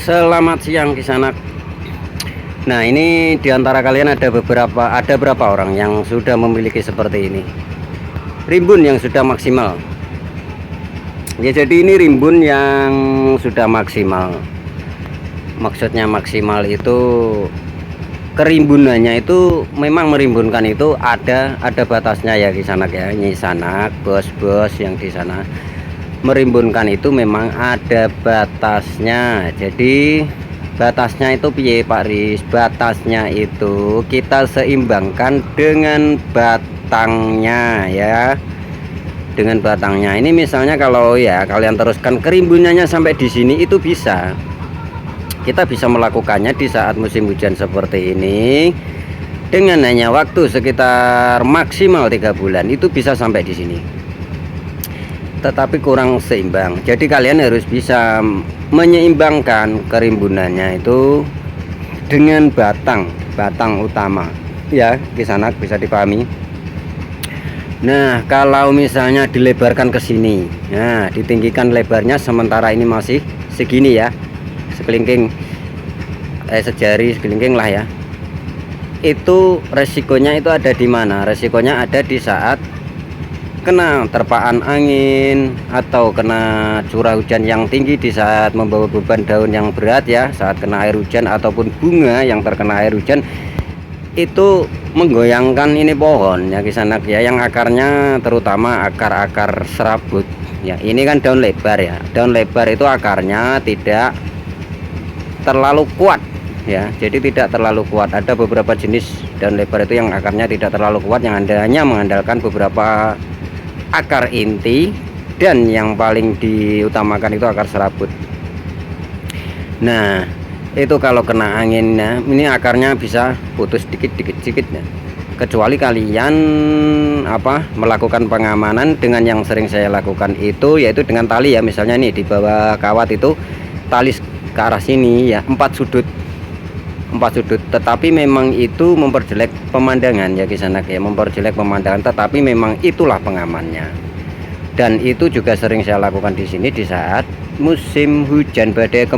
Selamat siang Kisanak. Nah, ini diantara kalian ada berapa orang yang sudah memiliki seperti ini, rimbun yang sudah maksimal. Ya, jadi ini rimbun yang sudah maksimal. Maksudnya maksimal itu kerimbunannya itu memang merimbunkan, itu ada batasnya ya Kisanak ya. Ini Sanak, bos-bos yang di sana merimbunkan itu memang ada batasnya. Jadi batasnya itu piye Pak Riz? Batasnya itu kita seimbangkan dengan batangnya ya, dengan batangnya. Ini misalnya kalau ya kalian teruskan kerimbunannya sampai di sini, itu kita bisa melakukannya di saat musim hujan seperti ini dengan hanya waktu sekitar maksimal 3 bulan, itu bisa sampai di sini. Tetapi kurang seimbang, jadi kalian harus bisa menyeimbangkan kerimbunannya itu dengan batang utama ya Kisanak, bisa dipahami. Nah, kalau misalnya dilebarkan ke sini, nah ditinggikan lebarnya, sementara ini masih segini ya, sekelingking sejari sekelingking lah ya, itu resikonya itu ada di mana? Resikonya ada di saat kena terpaan angin atau kena curah hujan yang tinggi, di saat membawa beban daun yang berat ya, saat kena air hujan ataupun bunga yang terkena air hujan, itu menggoyangkan ini pohon ya Kisanak ya, yang akarnya terutama akar-akar serabut ya. Ini kan daun lebar ya, daun lebar itu akarnya tidak terlalu kuat ya, jadi tidak terlalu kuat. Ada beberapa jenis daun lebar itu yang akarnya tidak terlalu kuat, yang hanya mengandalkan beberapa akar inti, dan yang paling diutamakan itu akar serabut. Nah, itu kalau kena angin, nah, ini akarnya bisa putus dikit ya. Kecuali kalian melakukan pengamanan dengan yang sering saya lakukan itu, yaitu dengan tali ya. Misalnya nih di bawah kawat itu tali ke arah sini ya, 4 sudut, tetapi memang itu memperjelek pemandangan ya Kisanak ya, memperjelek pemandangan, tetapi memang itulah pengamannya. Dan itu juga sering saya lakukan di sini di saat musim hujan badai,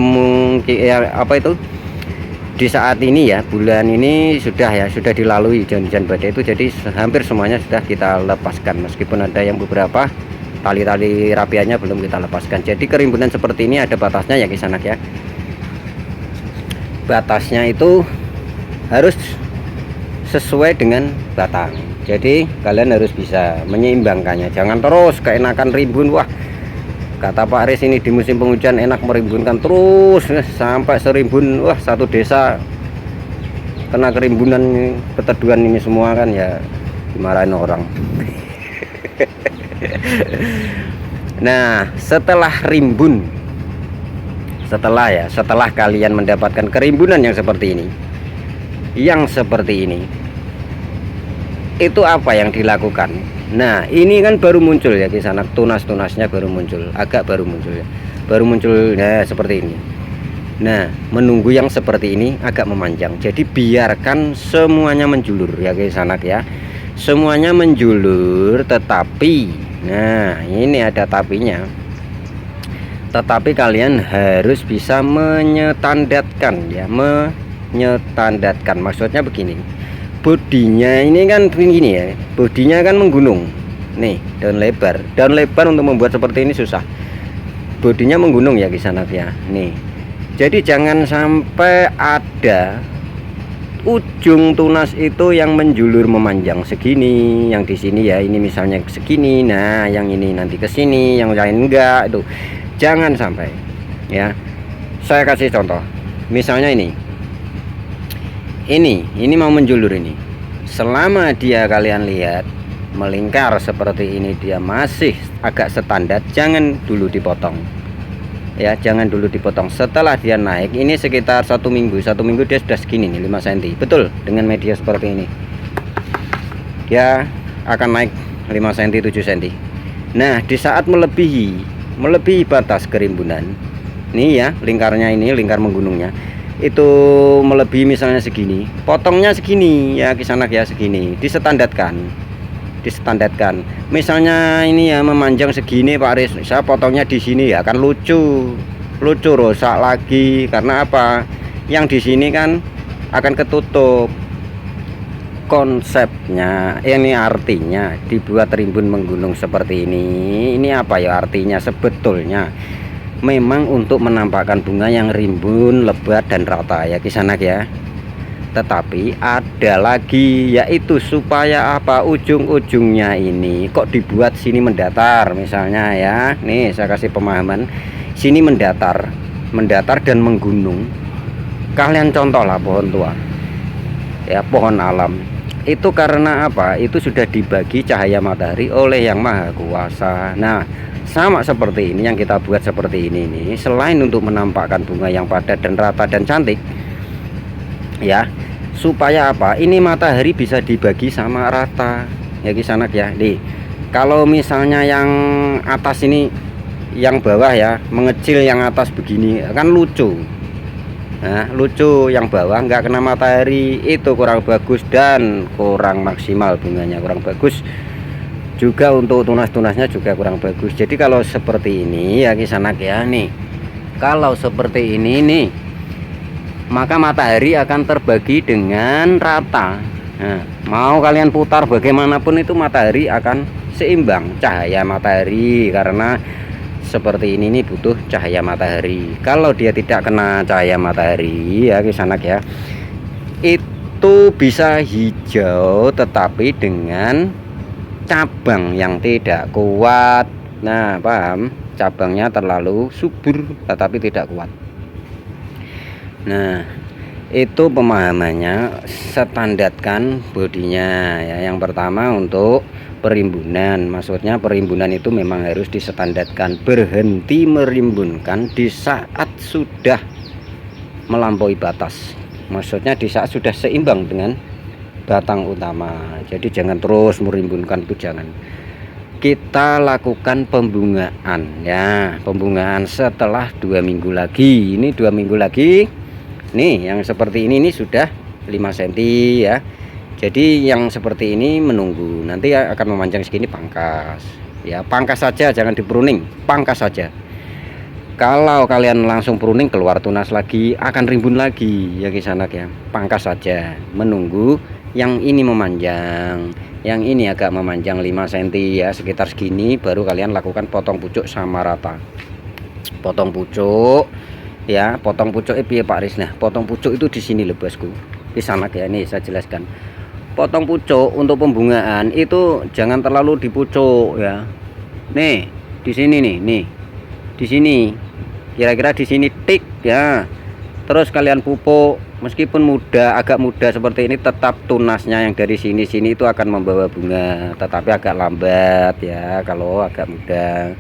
di saat ini ya, bulan ini sudah dilalui hujan badai itu, jadi hampir semuanya sudah kita lepaskan, meskipun ada yang beberapa tali-tali rapiannya belum kita lepaskan. Jadi kerimbunan seperti ini ada batasnya ya Kisanak ya. Batasnya itu harus sesuai dengan batang, jadi kalian harus bisa menyeimbangkannya. Jangan terus keenakan rimbun. Wah, kata Pak Riz ini di musim penghujan enak merimbunkan terus sampai serimbun. Wah, satu desa kena kerimbunan keteduhan ini semua kan ya, dimarahin orang. Nah, setelah rimbun, setelah kalian mendapatkan kerimbunan yang seperti ini, itu apa yang dilakukan? Nah, ini kan baru muncul ya Kisanak, tunas-tunasnya baru muncul ya, seperti ini. Nah, menunggu yang seperti ini agak memanjang, jadi biarkan semuanya menjulur ya Kisanak ya, semuanya menjulur. Tetapi nah, ini ada tapinya, tetapi kalian harus bisa menyetandatkan ya, maksudnya begini, bodinya ini kan begini ya, bodinya kan menggunung nih, daun lebar untuk membuat seperti ini susah, bodinya menggunung ya Kisanak ya nih. Jadi jangan sampai ada ujung tunas itu yang menjulur memanjang segini, yang di sini ya, ini misalnya segini, nah yang ini nanti ke sini, yang lain enggak, itu jangan sampai ya. Saya kasih contoh, misalnya ini mau menjulur ini, selama dia kalian lihat melingkar seperti ini, dia masih agak standar, jangan dulu dipotong ya, jangan dulu dipotong. Setelah dia naik ini sekitar 1 minggu dia sudah segini nih, 5 cm, betul, dengan media seperti ini dia akan naik 5 cm 7 cm. Nah, di saat melebihi batas kerimbunan nih ya, lingkarnya ini, lingkar menggunungnya itu melebihi misalnya segini, potongnya segini ya Kisanak ya, segini disetandatkan. Misalnya ini ya memanjang segini Pak Riz, saya potongnya di sini ya, kan lucu lucu rusak lagi. Karena apa, yang di sini kan akan ketutup. Konsepnya ini artinya dibuat rimbun menggunung seperti ini apa ya artinya? Sebetulnya memang untuk menampakkan bunga yang rimbun, lebat dan rata ya kisanak ya. Tetapi ada lagi, yaitu supaya apa, ujung-ujungnya ini kok dibuat sini mendatar misalnya ya. Nih saya kasih pemahaman, sini mendatar dan menggunung. Kalian contohlah pohon tua ya, pohon alam itu. Karena apa, itu sudah dibagi cahaya matahari oleh Yang Maha Kuasa. Nah sama seperti ini yang kita buat seperti ini nih, selain untuk menampakkan bunga yang padat dan rata dan cantik ya, supaya apa, ini matahari bisa dibagi sama rata ya kisanak ya. Nih kalau misalnya yang atas ini, yang bawah ya mengecil, yang atas begini kan lucu. Nah lucu, yang bawah nggak kena matahari, itu kurang bagus dan kurang maksimal, bunganya kurang bagus juga, untuk tunas-tunasnya juga kurang bagus. Jadi kalau seperti ini ya kisanak ya, nih kalau seperti ini nih, maka matahari akan terbagi dengan rata. Nah, mau kalian putar bagaimanapun itu matahari akan seimbang cahaya matahari, karena seperti ini nih butuh cahaya matahari. Kalau dia tidak kena cahaya matahari ya kisanak ya, itu bisa hijau tetapi dengan cabang yang tidak kuat. Nah paham, cabangnya terlalu subur tetapi tidak kuat. Nah itu pemahamannya, standarkan bodinya ya. Yang pertama untuk perimbunan, maksudnya perimbunan itu memang harus distandarkan, berhenti merimbunkan di saat sudah melampaui batas, maksudnya di saat sudah seimbang dengan batang utama. Jadi jangan terus merimbunkan, itu jangan. Kita lakukan pembungaan ya, pembungaan setelah 2 minggu lagi. Ini 2 minggu lagi nih, yang seperti ini sudah 5 cm ya. Jadi yang seperti ini menunggu, nanti akan memanjang segini, pangkas ya, pangkas saja, jangan dipruning, pangkas saja. Kalau kalian langsung pruning keluar tunas lagi, akan rimbun lagi ya kisanak ya. Pangkas saja, menunggu yang ini memanjang, yang ini agak memanjang 5 cm ya, sekitar segini, baru kalian lakukan potong pucuk sama rata. Potong pucuk ya, potong pucuk piye Pak Riz? Nah potong pucuk itu di sini loh bosku kisanak ya. Nih saya jelaskan, potong pucuk untuk pembungaan itu jangan terlalu dipucuk ya. Nih di sini nih di sini, kira-kira di sini tik ya. Terus kalian pupuk, meskipun muda, agak muda seperti ini, tetap tunasnya yang dari sini itu akan membawa bunga, tetapi agak lambat ya kalau agak muda.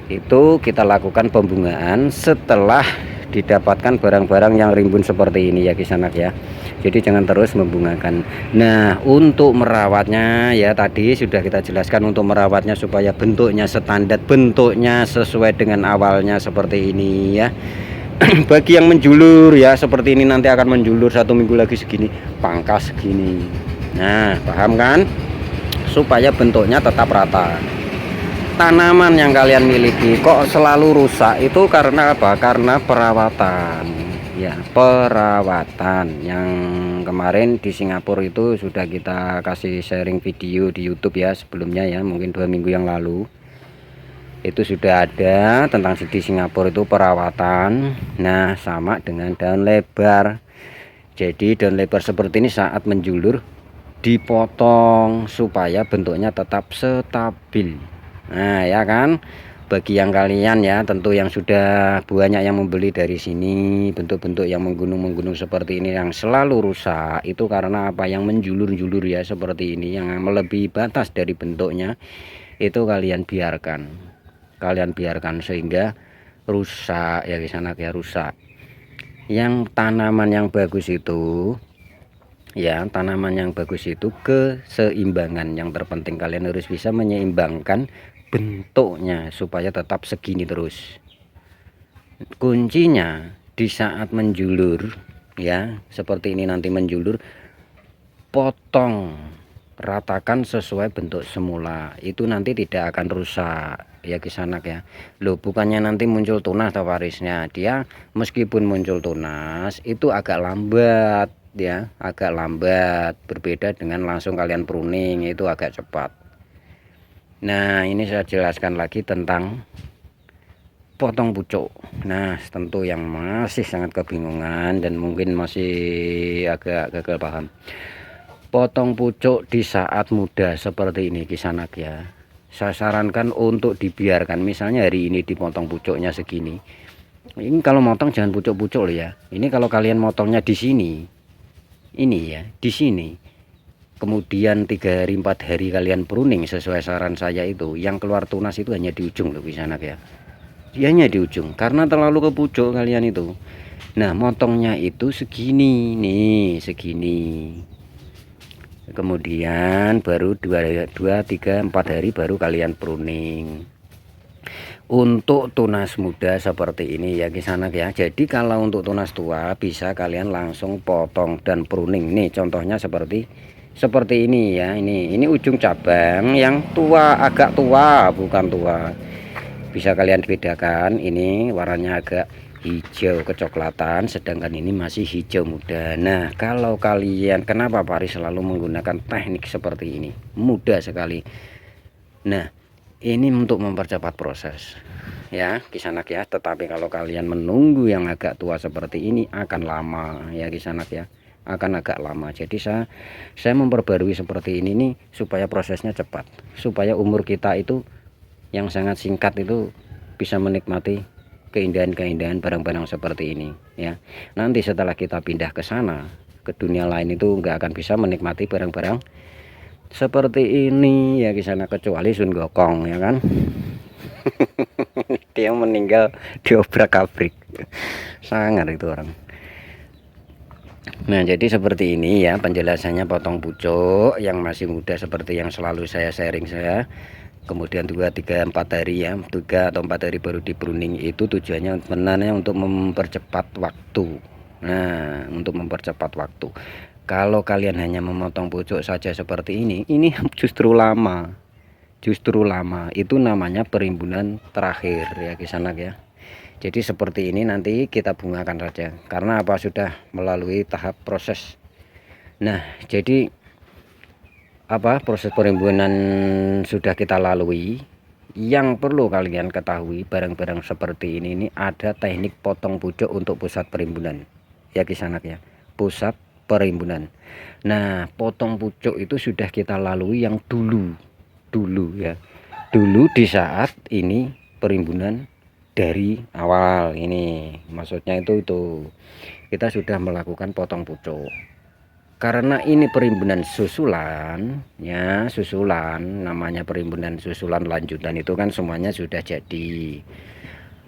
Itu kita lakukan pembungaan setelah didapatkan barang-barang yang rimbun seperti ini ya kisanak ya. Jadi jangan terus membungakan. Nah untuk merawatnya ya, tadi sudah kita jelaskan, untuk merawatnya supaya bentuknya standar, bentuknya sesuai dengan awalnya seperti ini ya. Bagi yang menjulur ya seperti ini, nanti akan menjulur 1 minggu lagi segini, pangkas segini. Nah paham kan, supaya bentuknya tetap rata. Tanaman yang kalian miliki kok selalu rusak, itu karena apa? Karena perawatan ya, perawatan. Yang kemarin di Singapura itu sudah kita kasih sharing video di YouTube ya sebelumnya ya, mungkin 2 minggu yang lalu itu sudah ada tentang di Singapura itu perawatan. Nah sama dengan daun lebar. Jadi daun lebar seperti ini saat menjulur dipotong supaya bentuknya tetap stabil. Nah ya kan, bagi yang kalian ya tentu yang sudah banyak yang membeli dari sini, bentuk-bentuk yang menggunung seperti ini yang selalu rusak, itu karena apa, yang menjulur-julur ya seperti ini, yang melebihi batas dari bentuknya, itu kalian biarkan sehingga rusak ya di sana ya, rusak. Yang tanaman yang bagus itu ya, tanaman yang bagus itu keseimbangan yang terpenting. Kalian harus bisa menyeimbangkan bentuknya supaya tetap segini terus. Kuncinya di saat menjulur ya, seperti ini nanti menjulur, potong ratakan sesuai bentuk semula, itu nanti tidak akan rusak ya kisanak ya. Loh, bukannya nanti muncul tunas atau varisnya, dia meskipun muncul tunas itu agak lambat ya, agak lambat, berbeda dengan langsung kalian pruning itu agak cepat. Nah, ini saya jelaskan lagi tentang potong pucuk. Nah, tentu yang masih sangat kebingungan dan mungkin masih agak gagal paham, potong pucuk di saat muda seperti ini kisanak ya, saya sarankan untuk dibiarkan. Misalnya hari ini dipotong pucuknya segini, ini kalau motong jangan pucuk-pucuk loh ya. Ini kalau kalian motongnya di sini, ini ya di sini, kemudian 3 hari 4 hari kalian pruning sesuai saran saya, itu yang keluar tunas itu hanya di ujung loh kisanak ya, hanya di ujung karena terlalu ke pucuk kalian itu. Nah, motongnya itu segini nih, segini, kemudian baru 2, 3, 4 hari baru kalian pruning untuk tunas muda seperti ini ya kisanak ya. Jadi kalau untuk tunas tua bisa kalian langsung potong dan pruning. Nih contohnya seperti ini ya. Ini ujung cabang yang tua, agak tua, bukan tua, bisa kalian bedakan. Ini warnanya agak hijau kecoklatan, sedangkan ini masih hijau muda. Nah, kalau kalian, kenapa Pari selalu menggunakan teknik seperti ini, mudah sekali. Nah, ini untuk mempercepat proses ya kisanak ya. Tetapi kalau kalian menunggu yang agak tua seperti ini akan lama ya kisanak ya, akan agak lama. Jadi saya memperbarui seperti ini nih supaya prosesnya cepat, supaya umur kita itu yang sangat singkat itu bisa menikmati keindahan-keindahan barang-barang seperti ini ya. Nanti setelah kita pindah ke sana, ke dunia lain, itu nggak akan bisa menikmati barang-barang seperti ini ya kisana, kecuali Sun Gokong ya kan. Dia meninggal diobrak-abrik, sangar itu orang. Nah, jadi seperti ini ya penjelasannya potong pucuk yang masih muda seperti yang selalu saya sharing saya. Kemudian 2, 3, 4 hari ya, 3 atau 4 hari baru di pruning, itu tujuannya sebenarnya untuk mempercepat waktu. Nah, untuk mempercepat waktu. Kalau kalian hanya memotong pucuk saja seperti ini justru lama, itu namanya perimbunan terakhir ya kisanak ya. Jadi seperti ini nanti kita bungakan saja, karena apa, sudah melalui tahap proses. Nah, jadi apa, proses perimbunan sudah kita lalui. Yang perlu kalian ketahui, barang-barang seperti ini ada teknik potong pucuk untuk pusat perimbunan ya kisanak ya, pusat perimbunan. Nah, potong pucuk itu sudah kita lalui yang dulu ya, dulu di saat ini perimbunan dari awal ini, maksudnya itu kita sudah melakukan potong pucuk. Karena ini perimbunan susulan ya, susulan, namanya perimbunan susulan lanjutan, itu kan semuanya sudah jadi.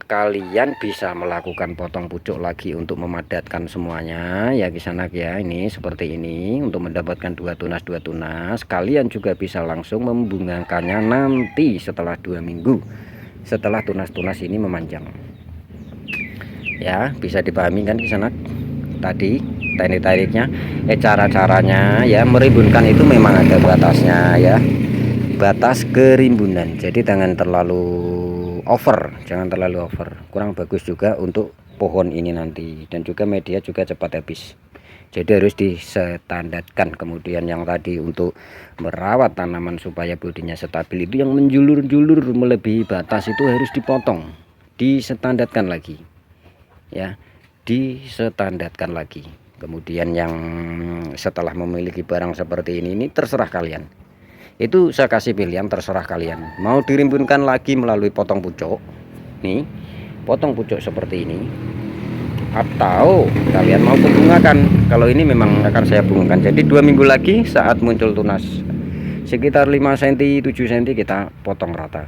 Kalian bisa melakukan potong pucuk lagi untuk memadatkan semuanya ya kisanak ya. Ini seperti ini untuk mendapatkan 2 tunas. Kalian juga bisa langsung membungakannya nanti setelah 2 minggu setelah tunas-tunas ini memanjang ya. Bisa dipahami kan kisanak tadi teknik-tekniknya, cara-caranya ya. Merimbunkan itu memang ada batasnya ya, batas kerimbunan. Jadi jangan terlalu over, kurang bagus juga untuk pohon ini nanti, dan juga media juga cepat habis. Jadi harus distandarkan. Kemudian yang tadi untuk merawat tanaman supaya bodinya stabil, itu yang menjulur-julur melebihi batas itu harus dipotong, distandarkan lagi ya, distandarkan lagi. Kemudian yang setelah memiliki barang seperti ini terserah kalian. Itu saya kasih pilihan, terserah kalian mau dirimbunkan lagi melalui potong pucuk nih, potong pucuk seperti ini, atau kalian mau bungakan. Kalau ini memang akan saya bungakan. Jadi 2 minggu lagi saat muncul tunas sekitar 5 cm 7 cm kita potong rata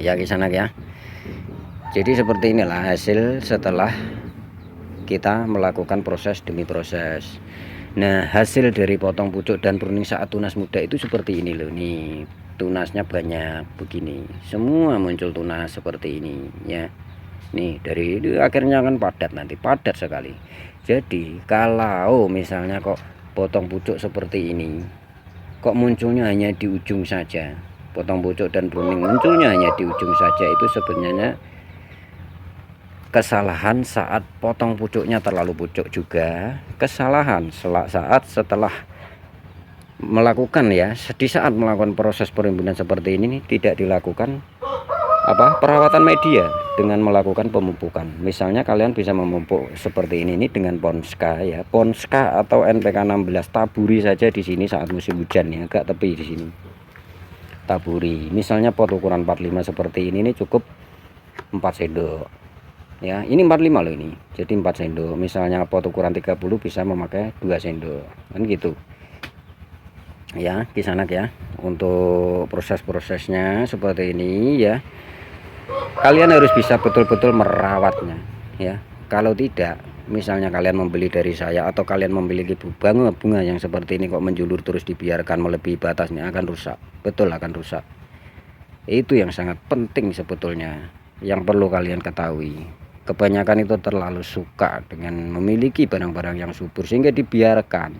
ya kisanak ya. Jadi seperti inilah hasil setelah kita melakukan proses demi proses. Nah, hasil dari potong pucuk dan pruning saat tunas muda itu seperti ini loh. Nih, tunasnya banyak begini, semua muncul tunas seperti ini ya. Nih, dari itu akhirnya kan padat, nanti padat sekali. Jadi kalau misalnya kok potong pucuk seperti ini kok munculnya hanya di ujung saja, potong pucuk dan pruning munculnya hanya di ujung saja, itu sebenarnya kesalahan saat potong pucuknya terlalu pucuk, juga kesalahan saat setelah melakukan di saat melakukan proses perimbunan seperti ini tidak dilakukan perawatan media dengan melakukan pemupukan. Misalnya kalian bisa memupuk seperti ini dengan Ponska Ponska atau NPK 16, taburi saja di sini saat musim hujan ya, agak tepi di sini. Taburi. Misalnya pot ukuran 45 seperti ini cukup 4 sendok. Ya, ini 45 loh ini. Jadi 4 sendok. Misalnya pot ukuran 30 bisa memakai 2 sendok. Kan gitu. Ya, Kisanak ya. Untuk proses-prosesnya seperti ini ya. Kalian harus bisa betul-betul merawatnya ya. Kalau tidak, misalnya kalian membeli dari saya atau kalian memiliki bunga yang seperti ini kok menjulur terus dibiarkan melebihi batasnya, akan rusak. Betul, akan rusak. Itu yang sangat penting sebetulnya yang perlu kalian ketahui. Kebanyakan itu terlalu suka dengan memiliki barang-barang yang subur sehingga dibiarkan.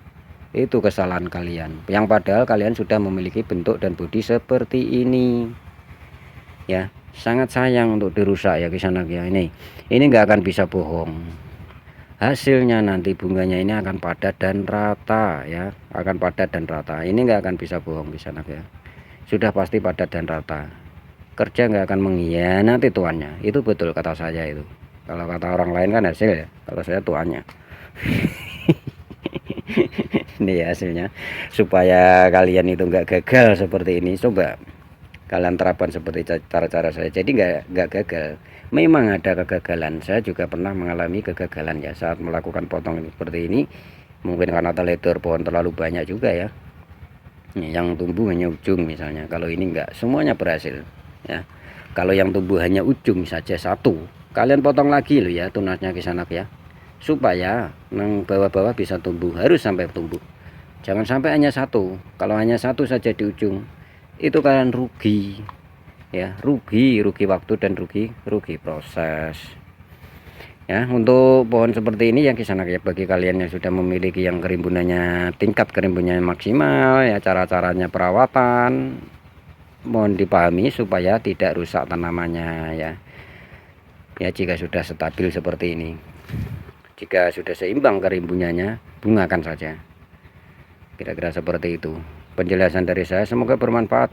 Itu kesalahan kalian, yang padahal kalian sudah memiliki bentuk dan bodi seperti ini ya. Sangat sayang untuk dirusak ya Kisanak ya. Ini nggak akan bisa bohong, hasilnya nanti bunganya ini akan padat dan rata ya, akan padat dan rata. Ini nggak akan bisa bohong Kisanak ya, sudah pasti padat dan rata. Kerja nggak akan mengkhianati tuannya, itu betul kata saya itu. Kalau kata orang lain kan hasil ya, kalau saya tuannya. Ini ya hasilnya, supaya kalian itu nggak gagal seperti ini, coba kalian terapkan seperti cara-cara saya, jadi nggak gagal. Memang ada kegagalan, saya juga pernah mengalami kegagalan ya saat melakukan potong seperti ini. Mungkin karena teledor pohon terlalu banyak juga ya, yang tumbuh hanya ujung misalnya. Kalau ini enggak, semuanya berhasil ya. Kalau yang tumbuh hanya ujung saja satu, kalian potong lagi loh ya tunasnya Kisanak ya, supaya yang bawah-bawah bisa tumbuh, harus sampai tumbuh. Jangan sampai hanya satu. Kalau hanya satu saja di ujung, itu kalian rugi ya, rugi waktu dan rugi proses ya. Untuk pohon seperti ini yang Kisanak ya, bagi kalian yang sudah memiliki yang kerimbunannya, tingkat kerimbunannya maksimal ya, cara-caranya perawatan mohon dipahami supaya tidak rusak tanamannya ya. Ya, jika sudah stabil seperti ini, jika sudah seimbang kerimbunannya, bungakan saja. Kira-kira seperti itu penjelasan dari saya, semoga bermanfaat.